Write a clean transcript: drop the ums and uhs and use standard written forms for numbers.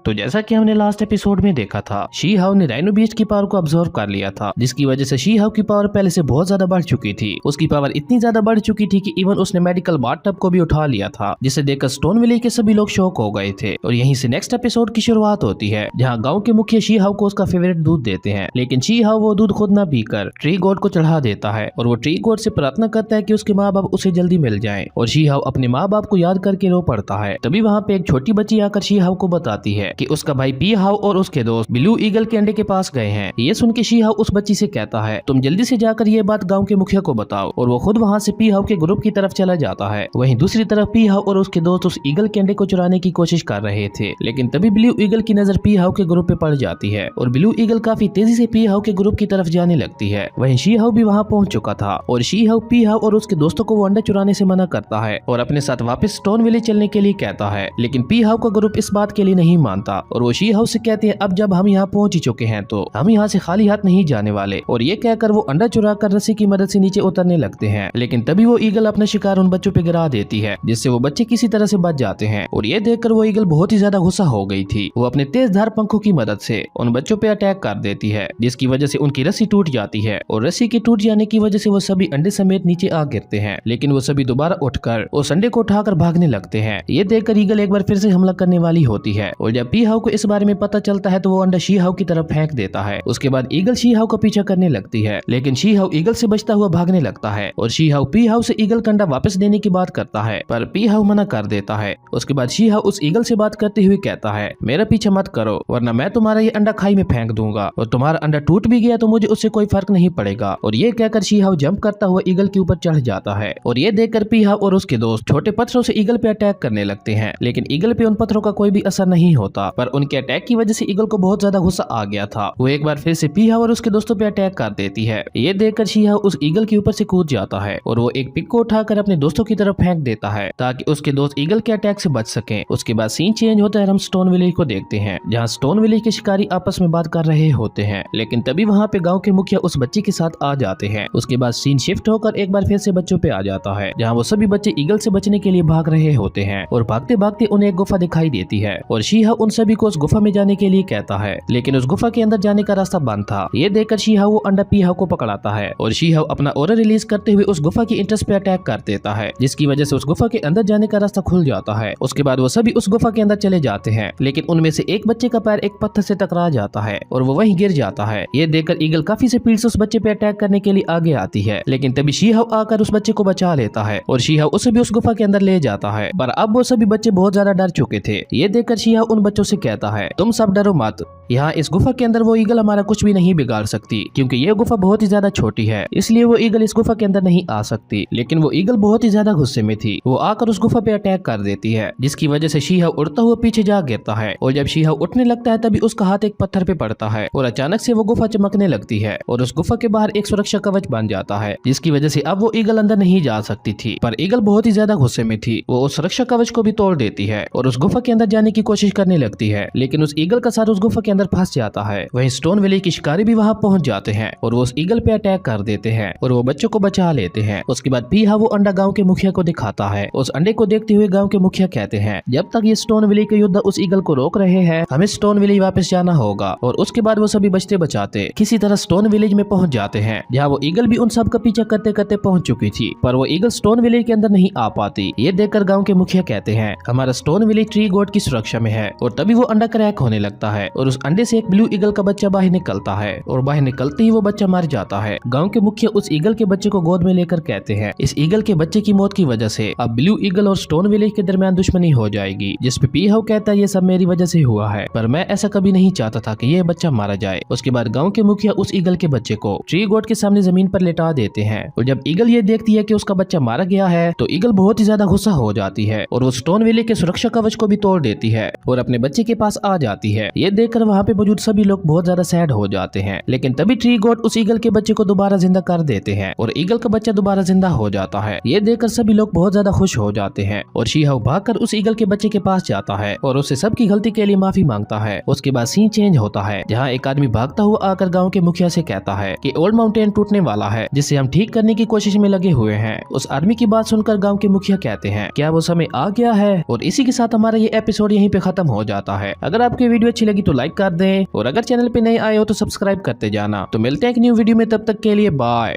तो जैसा कि हमने लास्ट एपिसोड में देखा था, शी हाउ ने राइनो बीस्ट की पावर को ऑब्जर्व कर लिया था, जिसकी वजह से शी हाउ की पावर पहले से बहुत ज्यादा बढ़ चुकी थी। उसकी पावर इतनी ज्यादा बढ़ चुकी थी कि इवन उसने मेडिकल बाथटब को भी उठा लिया था, जिसे देखकर स्टोन विलेज के सभी लोग शॉक हो गए थे। और यहीं से नेक्स्ट एपिसोड की शुरुआत होती है, जहाँ गाँव के मुखिया शी हाउ को उसका फेवरेट दूध देते हैं, लेकिन शी हाउ वो दूध खुद न पीकर ट्री गॉड को चढ़ा देता है और वो ट्री गॉड से प्रार्थना करता है कि उसके माँ बाप उसे जल्दी मिल जाएं। और शी हाउ अपने माँ बाप को याद करके रो पड़ता है। तभी वहाँ पे एक छोटी बच्ची आकर शी हाउ को बताती है कि उसका भाई पी हाउ और उसके दोस्त ब्लू ईगल के अंडे के पास गए हैं। ये सुन के शी हाउ उस बच्ची से कहता है, तुम जल्दी से जाकर ये बात गांव के मुखिया को बताओ। और वो खुद वहाँ से पी हाउ के ग्रुप की तरफ चला जाता है। वहीं दूसरी तरफ पी हाउ और उसके दोस्त उस ईगल के अंडे को चुराने की कोशिश कर रहे थे, लेकिन तभी ब्लू ईगल की नजर पी हाउ के ग्रुप पे पड़ जाती है और ब्लू ईगल काफी तेजी से पी हाउ के ग्रुप की तरफ जाने लगती है। वहीं शी हाउ भी वहाँ पहुँच चुका था और शी हाउ पी हाउ और उसके दोस्तों को वो अंडा चुराने से मना करता है और अपने साथ वापस स्टोन विलेज चलने के लिए कहता है, लेकिन पी हाउ का ग्रुप इस बात के लिए नहीं मानता और वो शी हाउ से कहते हैं, अब जब हम यहाँ पहुँच ही चुके हैं तो हम यहाँ से खाली हाथ नहीं जाने वाले। और ये कहकर वो अंडा चुरा कर रस्सी की मदद से नीचे उतरने लगते हैं, लेकिन तभी वो ईगल अपना शिकार उन बच्चों पे गिरा देती है, जिससे वो बच्चे किसी तरह से बच जाते हैं। और ये देखकर वो ईगल बहुत ही ज्यादा गुस्सा हो गई थी। वो अपने तेज धार पंखों की मदद से उन बच्चों पे अटैक कर देती है, जिसकी वजह से उनकी रस्सी टूट जाती है और रस्सी के टूट जाने की वजह से वो सभी अंडे समेत नीचे आ गिरते हैं। लेकिन वो सभी दोबारा उठकर उस अंडे को उठाकर भागने लगते हैं। ये देखकर ईगल एक बार फिर से हमला करने वाली होती है और जब पी हाउ को इस बारे में पता चलता है तो वो अंडा शी हाउ की तरफ फेंक देता है। उसके बाद ईगल शी हाउ का पीछा करने लगती है, लेकिन शी हाउ ईगल से बचता हुआ भागने लगता है और शी हाउ पी हाउ से ईगल का अंडा वापस देने की बात करता है, पर पी हाउ मना कर देता है। उसके बाद शी हाउ उस ईगल से बात करते हुए कहता है, मेरा पीछा मत करो वरना मैं तुम्हारा ये अंडा खाई में फेंक दूंगा और तुम्हारा अंडा टूट भी गया तो मुझे उससे कोई फर्क नहीं पड़ेगा। और ये कहकर शी हाउ जंप करता हुआ ईगल के ऊपर चढ़ जाता है और ये देखकर पी हाउ और उसके दोस्त छोटे पत्थरों से ईगल पे अटैक करने लगते हैं, लेकिन ईगल पे उन पत्थरों का कोई भी असर नहीं होता। पर उनके अटैक की वजह से ईगल को बहुत ज्यादा गुस्सा आ गया था। वो एक बार फिर से पी हाउ और उसके दोस्तों पे अटैक कर देती है। ये देखकर शी हाउ उस ईगल के ऊपर से कूद जाता है और वो एक पिक को उठाकर अपने दोस्तों की तरफ फेंक देता है ताकि उसके दोस्त ईगल के अटैक से बच सकें। उसके बाद सीन चेंज होता है, हम स्टोन विलेज को देखते हैं, जहाँ स्टोन विलेज के शिकारी आपस में बात कर रहे होते हैं, लेकिन तभी वहाँ पे गाँव के मुखिया उस बच्चे के साथ आ जाते हैं। उसके बाद सीन शिफ्ट होकर एक बार फिर से बच्चों पे आ जाता है, जहाँ वो सभी बच्चे ईगल से बचने के लिए भाग रहे होते हैं और भागते भागते उन्हें एक गुफा दिखाई देती है और शी हाउ उन सभी को उस गुफा में जाने के लिए कहता है, लेकिन उस गुफा के अंदर जाने का रास्ता बंद था। ये देखकर शी हाउ वो अंडा पी हाउ को पकड़ाता है और शी हाउ अपना ऑरा रिलीज करते हुए उस गुफा की एंट्रेंस पे अटैक कर देता है, जिसकी वजह से उस गुफा के अंदर जाने का रास्ता खुल जाता है। उसके बाद वो सभी उस गुफा के अंदर चले जाते हैं, लेकिन उनमें से एक बच्चे का पैर एक पत्थर से टकरा जाता है और वो वहीं गिर जाता है। ये देखकर ईगल काफी से स्पीड से उस बच्चे पे अटैक करने के लिए आगे आती है, लेकिन तभी शी हाउ आकर उस बच्चे को बचा लेता है और शी हाउ उसे भी उस गुफा के अंदर ले जाता है। पर अब वो सभी बच्चे बहुत ज्यादा डर चुके थे। ये देखकर शी हाउ उन बच्चों से कहता है, तुम सब डरो मत, यहाँ इस गुफा के अंदर वो ईगल हमारा कुछ भी नहीं बिगाड़ सकती, क्योंकि ये गुफा बहुत ही ज्यादा छोटी है, इसलिए वो ईगल इस गुफा के अंदर नहीं आ सकती। लेकिन वो ईगल बहुत ही ज्यादा गुस्से में थी। वो आकर उस गुफा पे अटैक कर देती है, जिसकी वजह से शी हाउ उड़ता हुआ पीछे जा गिरता है और जब शी हाउ उठने लगता है तभी उसका हाथ एक पत्थर पे पड़ता है और अचानक से वो गुफा चमकने लगती है और उस गुफा के बाहर एक सुरक्षा कवच बन जाता है, जिसकी वजह से अब वो ईगल अंदर नहीं जा सकती थी। पर ईगल बहुत ही ज्यादा गुस्से में थी। वो उस सुरक्षा कवच को भी तोड़ देती है और उस गुफा के अंदर जाने की कोशिश करने लगती है, लेकिन उस ईगल का साथ उस गुफा के अंदर फंस जाता है। वहीं स्टोन विलेज के शिकारी भी वहां पहुंच जाते हैं और वो उस ईगल पे अटैक कर देते हैं और वो बच्चों को बचा लेते हैं। उसके बाद पी हाउ वो अंडा गांव के मुखिया को दिखाता है। उस अंडे को देखते हुए गांव के मुखिया कहते हैं, जब तक ये स्टोन विलेज के योद्धा उस ईगल को रोक रहे हैं, हमें स्टोन विलेज वापस जाना होगा। और उसके बाद वो सभी बचते बचाते किसी तरह स्टोन विलेज में पहुंच जाते हैं, जहाँ वो ईगल भी उन सब का पीछा करते करते पहुंच चुकी थी, पर वो ईगल स्टोन विलेज के अंदर नहीं आ पाती। ये देखकर गांव के मुखिया कहते हैं, हमारा स्टोन विलेज ट्री गॉड की सुरक्षा में है। और तभी वो अंडा क्रैक होने लगता है और उस अंडे से एक ब्लू ईगल का बच्चा बाहर निकलता है और बाहर निकलते ही वो बच्चा मर जाता है। गांव के मुखिया उस ईगल के बच्चे को गोद में लेकर कहते हैं, इस ईगल के बच्चे की मौत की वजह से अब ब्लू ईगल और स्टोन विलेज के दरमियान दुश्मनी हो जाएगी। जिस पे पी हाउ कहता है, ये सब मेरी वजह से हुआ है, पर मैं ऐसा कभी नहीं चाहता था कि ये बच्चा मारा जाए। उसके बाद गांव के मुखिया उस ईगल के बच्चे को ट्री गॉड के सामने जमीन पर लेटा देते हैं और जब ईगल ये देखती है कि उसका बच्चा मारा गया है तो ईगल बहुत ही ज्यादा गुस्सा हो जाती है और वो स्टोन विलेज के सुरक्षा कवच को भी तोड़ देती है और अपने बच्चे के पास आ जाती है। ये देखकर वहाँ वहाँ पे मौजूद सभी लोग बहुत ज्यादा सैड हो जाते हैं। लेकिन तभी ट्री गॉड उस ईगल के बच्चे को दोबारा जिंदा कर देते हैं और ईगल का बच्चा दोबारा जिंदा हो जाता है। ये देखकर सभी लोग बहुत ज्यादा खुश हो जाते हैं और शी हाउ भागकर उस ईगल के बच्चे के पास जाता है और उससे सबकी गलती के लिए माफी मांगता है। उसके बाद सीन चेंज होता है, जहाँ एक आदमी भागता हुआ आकर गाँव के मुखिया से कहता है कि ओल्ड माउंटेन टूटने वाला है, जिसे हम ठीक करने की कोशिश में लगे हुए हैं। उस आदमी की बात सुनकर गाँव के मुखिया कहते हैं क्या वो समय आ गया है। और इसी के साथ हमारा ये एपिसोड यहीं पे खत्म हो जाता है। अगर आपकी वीडियो अच्छी लगी तो लाइक कर दें और अगर चैनल पे नए आए हो तो सब्सक्राइब करते जाना। तो मिलते हैं एक न्यू वीडियो में, तब तक के लिए बाय।